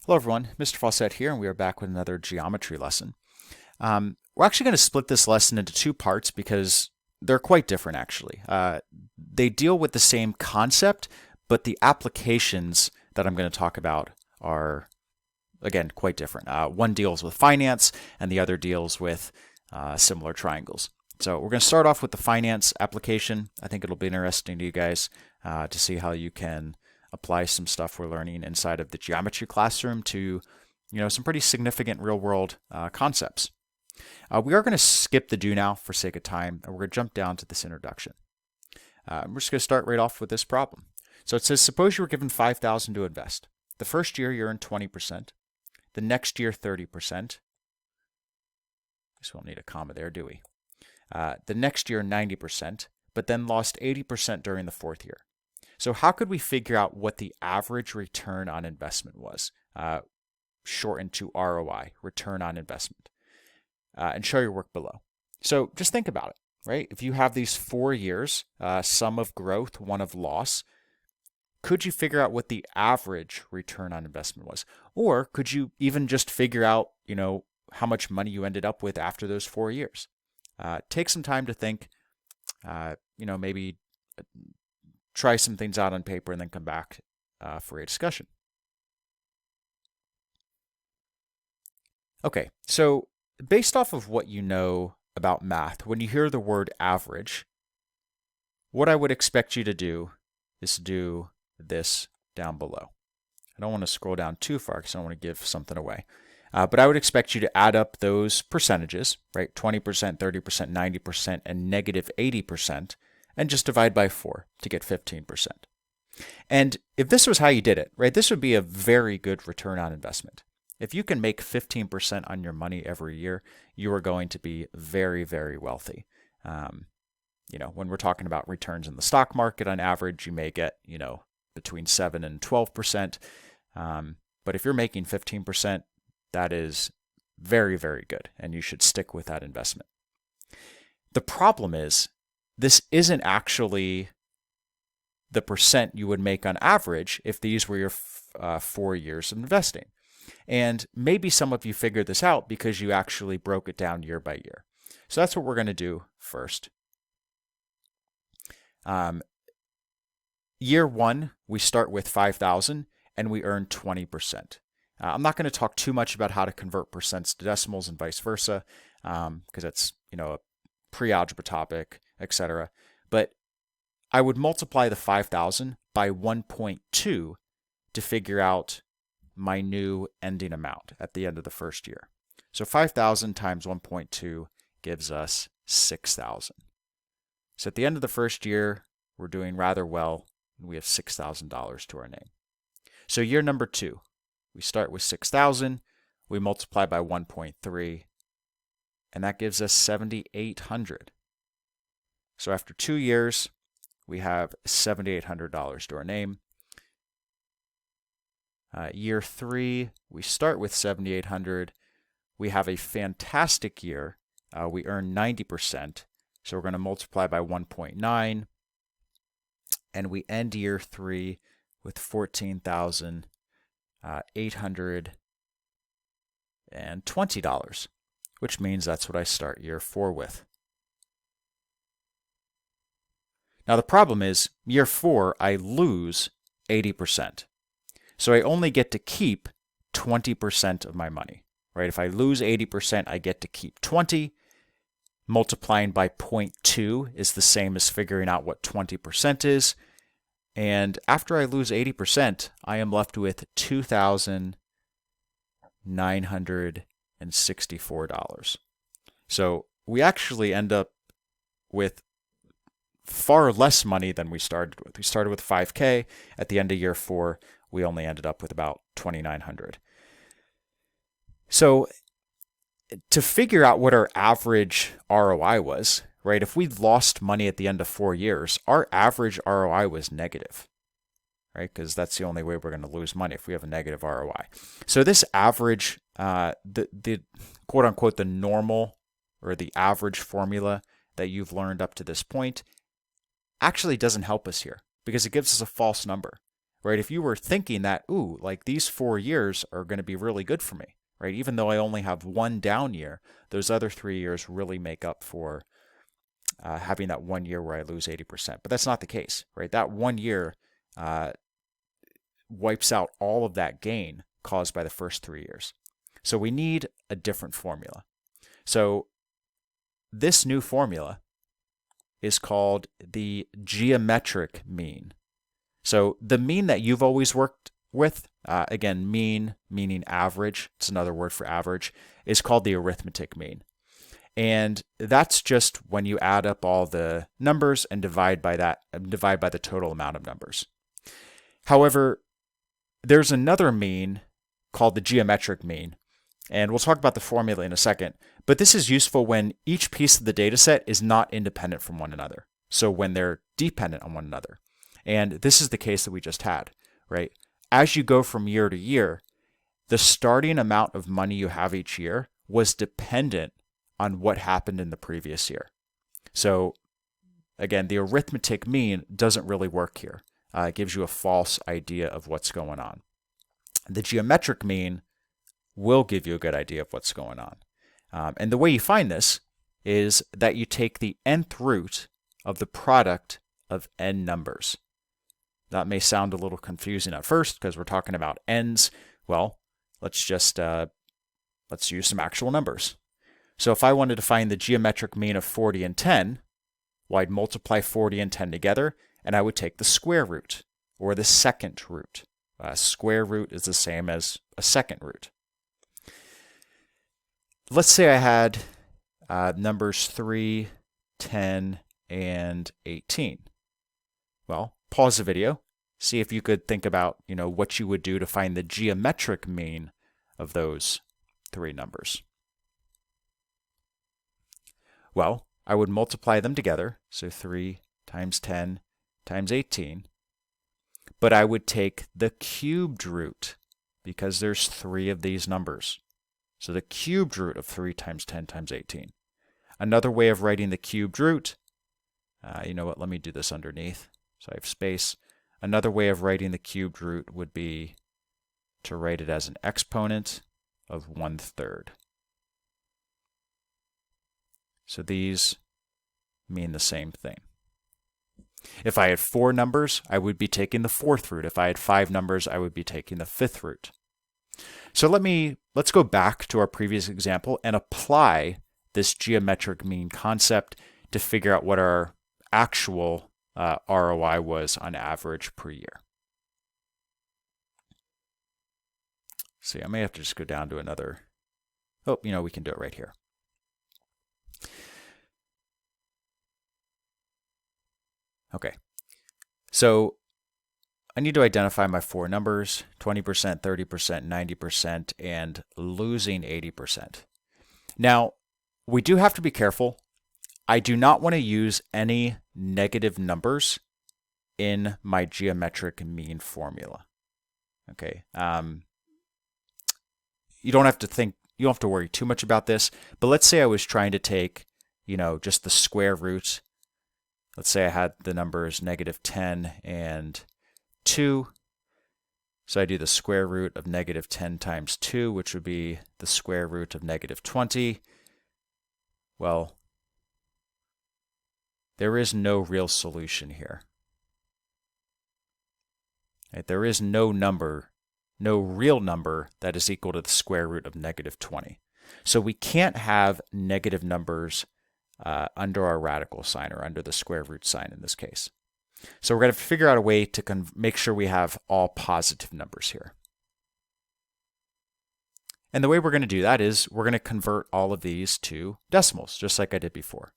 Hello everyone, Mr. Fawcett here, and we are back with another geometry lesson. We're actually going to split this lesson into two parts because they're quite different actually. They deal with the same concept, but the applications that I'm going to talk about are, again, quite different. One deals with finance and the other deals with similar triangles. So we're going to start off with the finance application. I think it'll be interesting to you guys to see how you can apply some stuff we're learning inside of the geometry classroom to, some pretty significant real-world concepts. We are going to skip the do now for sake of time, and we're going to jump down to this introduction. We're just going to start right off with this problem. So it says, suppose you were given $5,000 to invest. The first year you earned 20%, the next year 30%. Guess we don't need a comma there, do we? The next year 90%, but then lost 80% during the fourth year. So how could we figure out what the average return on investment was? Shortened to ROI, return on investment. And show your work below. So just think about it, right? If you have these 4 years, some of growth, one of loss, could you figure out what the average return on investment was? Or could you even just figure out, how much money you ended up with after those 4 years? Take some time to think, maybe try some things out on paper and then come back for a discussion. Okay, so based off of what you know about math, when you hear the word average, what I would expect you to do is to do this down below. I don't want to scroll down too far because I don't want to give something away. But I would expect you to add up those percentages, right? 20%, 30%, 90%, and negative 80%, and just divide by 4 to get 15%. And if this was how you did it, right, this would be a very good return on investment. If you can make 15% on your money every year, you are going to be very, very wealthy. When we're talking about returns in the stock market on average, you may get, between 7 and 12%. But if you're making 15%, that is very, very good, and you should stick with that investment. The problem is, this isn't actually the percent you would make on average if these were your 4 years of investing. And maybe some of you figured this out because you actually broke it down year by year. So that's what we're going to do first. Year one, we start with 5,000 and we earn 20%. I'm not going to talk too much about how to convert percents to decimals and vice versa, because that's, a pre-algebra topic, etc. But I would multiply the 5,000 by 1.2 to figure out my new ending amount at the end of the first year. So 5,000 times 1.2 gives us 6,000. So at the end of the first year, we're doing rather well, and we have $6,000 to our name. So year number 2, we start with 6,000, we multiply by 1.3, and that gives us 7,800. So after 2 years, we have $7,800 to our name. Year 3, we start with 7,800. We have a fantastic year. We earn 90%. So we're going to multiply by 1.9. And we end year 3 with $14,820, which means that's what I start year 4 with. Now the problem is, year 4, I lose 80%. So I only get to keep 20% of my money, right? If I lose 80%, I get to keep 20. Multiplying by 0.2 is the same as figuring out what 20% is. And after I lose 80%, I am left with $2,964. So we actually end up with far less money than we started with. We started with $5,000. At the end of year 4, we only ended up with about $2,900. So to figure out what our average ROI was, right, if we lost money at the end of 4 years, our average ROI was negative, right? Because that's the only way we're going to lose money, if we have a negative ROI. So this average, the quote unquote, the normal or the average formula that you've learned up to this point actually doesn't help us here because it gives us a false number. right? If you were thinking that, ooh, like these 4 years are going to be really good for me, right? Even though I only have one down year, those other 3 years really make up for having that 1 year where I lose 80%. But that's not the case, right? That 1 year wipes out all of that gain caused by the first 3 years. So we need a different formula. So this new formula is called the geometric mean. So the mean that you've always worked with, again, mean meaning average, it's another word for average, is called the arithmetic mean. And that's just when you add up all the numbers and divide by the total amount of numbers. However, there's another mean called the geometric mean, and we'll talk about the formula in a second, but this is useful when each piece of the data set is not independent from one another. So when they're dependent on one another. And this is the case that we just had, right? As you go from year to year, the starting amount of money you have each year was dependent on what happened in the previous year. So again, the arithmetic mean doesn't really work here. It gives you a false idea of what's going on. The geometric mean will give you a good idea of what's going on. And the way you find this is that you take the nth root of the product of n numbers. That may sound a little confusing at first because we're talking about n's. Well, let's use some actual numbers. So if I wanted to find the geometric mean of 40 and 10, well, I'd multiply 40 and 10 together, and I would take the square root, or the second root. Square root is the same as a second root. Let's say I had numbers 3, 10, and 18. Well, pause the video, see if you could think about, what you would do to find the geometric mean of those 3 numbers. Well, I would multiply them together, so 3 times 10 times 18, but I would take the cubed root because there's 3 of these numbers. So the cubed root of 3 times 10 times 18. Another way of writing the cubed root, you know what, let me do this underneath so I have space. Another way of writing the cubed root would be to write it as an exponent of 1/3. So these mean the same thing. If I had 4 numbers, I would be taking the 4th root. If I had 5 numbers, I would be taking the 5th root. So let's go back to our previous example and apply this geometric mean concept to figure out what our actual ROI was on average per year. See, I may have to just go down to another. Oh, we can do it right here. Okay, so I need to identify my 4 numbers, 20%, 30%, 90%, and losing 80%. Now, we do have to be careful. I do not want to use any negative numbers in my geometric mean formula. Okay, you don't have to worry too much about this, but let's say I was trying to take, just the square root. Let's say I had the numbers -10 and 2. So I do the square root of -10 times 2, which would be the square root of -20. Well, there is no real solution here. Right? There is no real number that is equal to the square root of -20. So we can't have negative numbers under our radical sign, or under the square root sign in this case. So we're going to figure out a way to make sure we have all positive numbers here. And the way we're going to do that is we're going to convert all of these to decimals, just like I did before.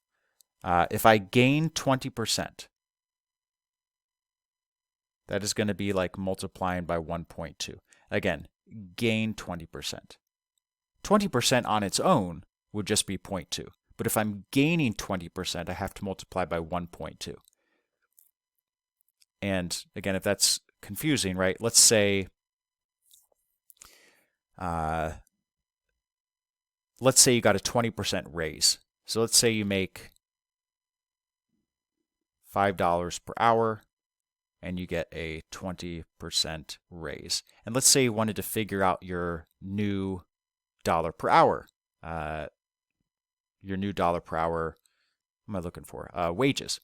If I gain 20%, that is going to be like multiplying by 1.2. Again, gain 20%. 20% on its own would just be 0.2. But if I'm gaining 20%, I have to multiply by 1.2. And again, if that's confusing, right? Let's say you got a 20% raise. So let's say you make $5 per hour. and you get a 20% raise. And let's say you wanted to figure out your new dollar per hour. Your new dollar per hour, what am I looking for? Wages.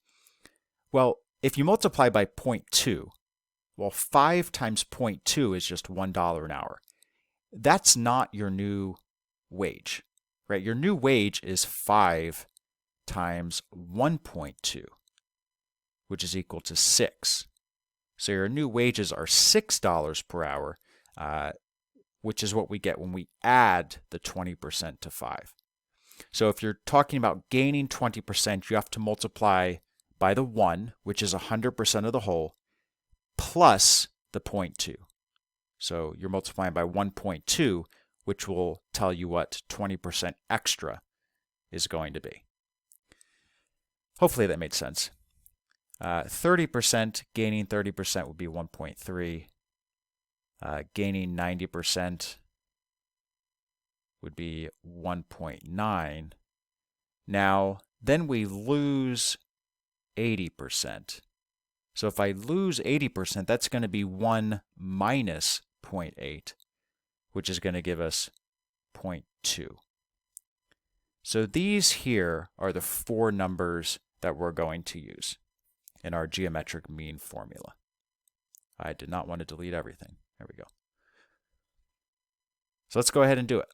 Well, if you multiply by 0.2, well, 5 times 0.2 is just $1 an hour. That's not your new wage, right? Your new wage is 5 times 1.2, which is equal to 6. So your new wages are $6 per hour, which is what we get when we add the 20% to 5. So if you're talking about gaining 20%, you have to multiply by the 1, which is 100% of the whole, plus the 0.2. So you're multiplying by 1.2, which will tell you what 20% extra is going to be. Hopefully that made sense. 30%, gaining 30% would be 1.3. Gaining 90% would be 1.9. Now, then we lose 80%. So if I lose 80%, that's going to be 1 minus 0.8, which is going to give us 0.2. So these here are the 4 numbers that we're going to use in our geometric mean formula. I did not want to delete everything. There we go. So let's go ahead and do it.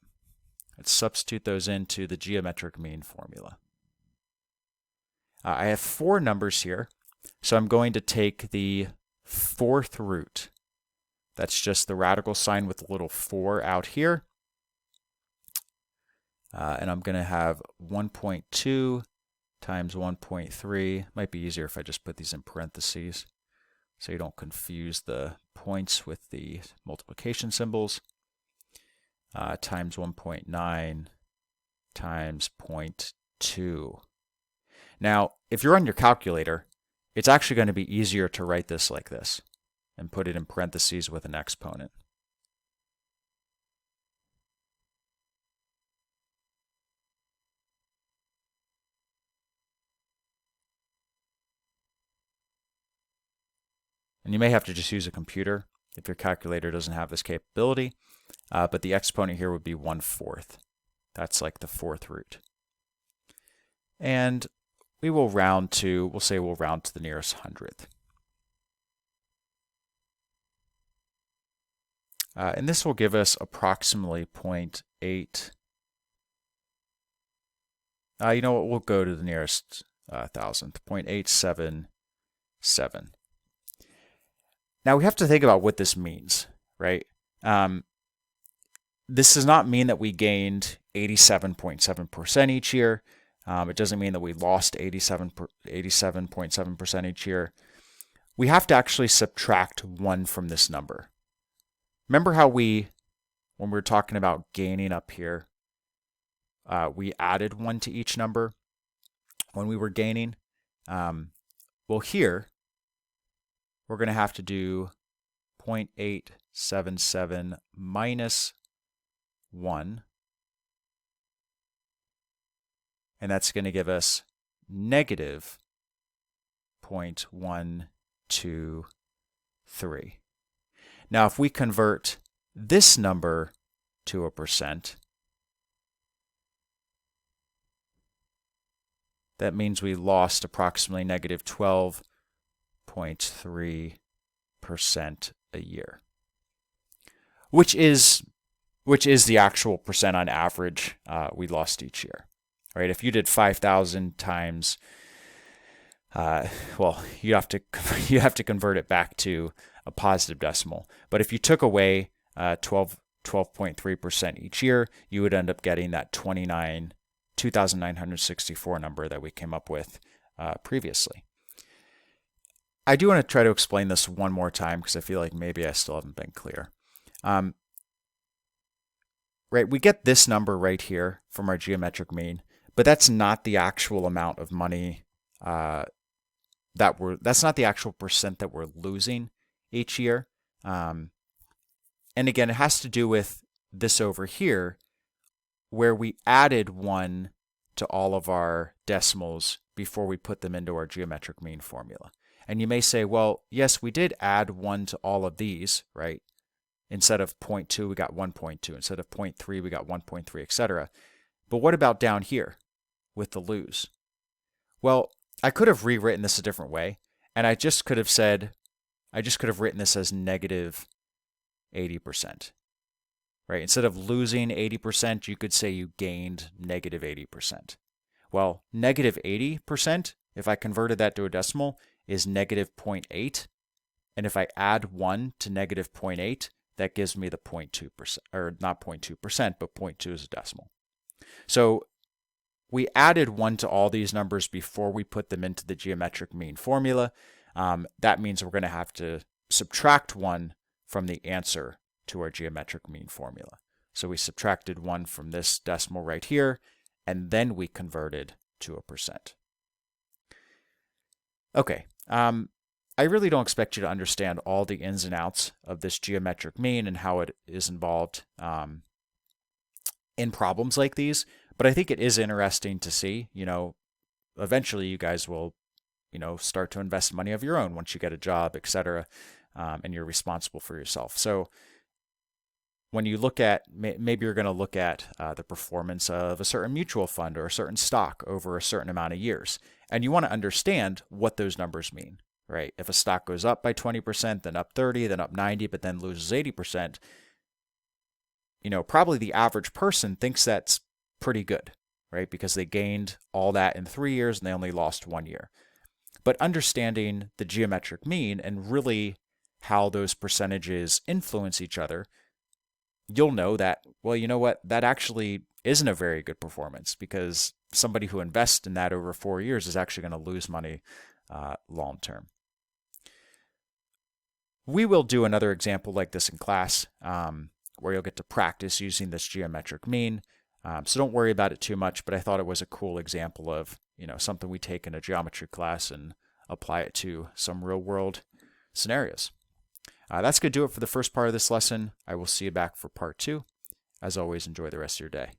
Let's substitute those into the geometric mean formula. I have 4 numbers here, so I'm going to take the 4th root. That's just the radical sign with a little 4 out here. And I'm going to have 1.2 times 1.3. Might be easier if I just put these in parentheses so you don't confuse the points with the multiplication symbols. Times 1.9 times 0.2. Now, if you're on your calculator, it's actually going to be easier to write this like this and put it in parentheses with an exponent. And you may have to just use a computer if your calculator doesn't have this capability, but the exponent here would be 1/4. That's like the 4th root. And we will round to, we'll round to the nearest 100th. And this will give us approximately 0.8. You know what, we'll go to the nearest 1,000th, 0.877. Now we have to think about what this means, right? This does not mean that we gained 87.7% each year. It doesn't mean that we lost 87.7% each year. We have to actually subtract 1 from this number. Remember how when we were talking about gaining up here, we added 1 to each number when we were gaining? Well, here, we're going to have to do 0.877 minus 1. And that's going to give us negative 0.123. Now, if we convert this number to a percent, that means we lost approximately negative 12.3% a year, which is the actual percent on average we lost each year. Right? If you did 5,000 times, well, you have to convert it back to a positive decimal. But if you took away 12.3% each year, you would end up getting that 2,964 number that we came up with previously. I do want to try to explain this one more time because I feel like maybe I still haven't been clear. Right, we get this number right here from our geometric mean, but that's not the actual amount of money that's not the actual percent that we're losing each year. And again, it has to do with this over here, where we added 1 to all of our decimals before we put them into our geometric mean formula. And you may say, well, yes, we did add 1 to all of these, right? Instead of 0.2, we got 1.2. Instead of 0.3, we got 1.3, etc. But what about down here with the lose? Well, I could have rewritten this a different way, and I just could have written this as negative 80%, right? Instead of losing 80%, you could say you gained negative 80%. Well, negative 80%, if I converted that to a decimal, is negative 0.8. And if I add 1 to negative 0.8, that gives me the 0.2%, or not 0.2%, but 0.2 is a decimal. So we added 1 to all these numbers before we put them into the geometric mean formula. That means we're going to have to subtract 1 from the answer to our geometric mean formula. So we subtracted 1 from this decimal right here, and then we converted to a percent. Okay, I really don't expect you to understand all the ins and outs of this geometric mean and how it is involved in problems like these, but I think it is interesting to see. Eventually you guys will, start to invest money of your own once you get a job, etc., and you're responsible for yourself. So when you look at, maybe you're going to look at the performance of a certain mutual fund or a certain stock over a certain amount of years, and you want to understand what those numbers mean, right? If a stock goes up by 20%, then up 30, then up 90, but then loses 80%, probably the average person thinks that's pretty good, right? Because they gained all that in 3 years and they only lost 1 year. But understanding the geometric mean and really how those percentages influence each other, you'll know that, well, you know what, that actually isn't a very good performance, because somebody who invests in that over 4 years is actually going to lose money long term. We will do another example like this in class where you'll get to practice using this geometric mean. So don't worry about it too much, but I thought it was a cool example of something we take in a geometry class and apply it to some real world scenarios. That's going to do it for the first part of this lesson. I will see you back for part 2. As always, enjoy the rest of your day.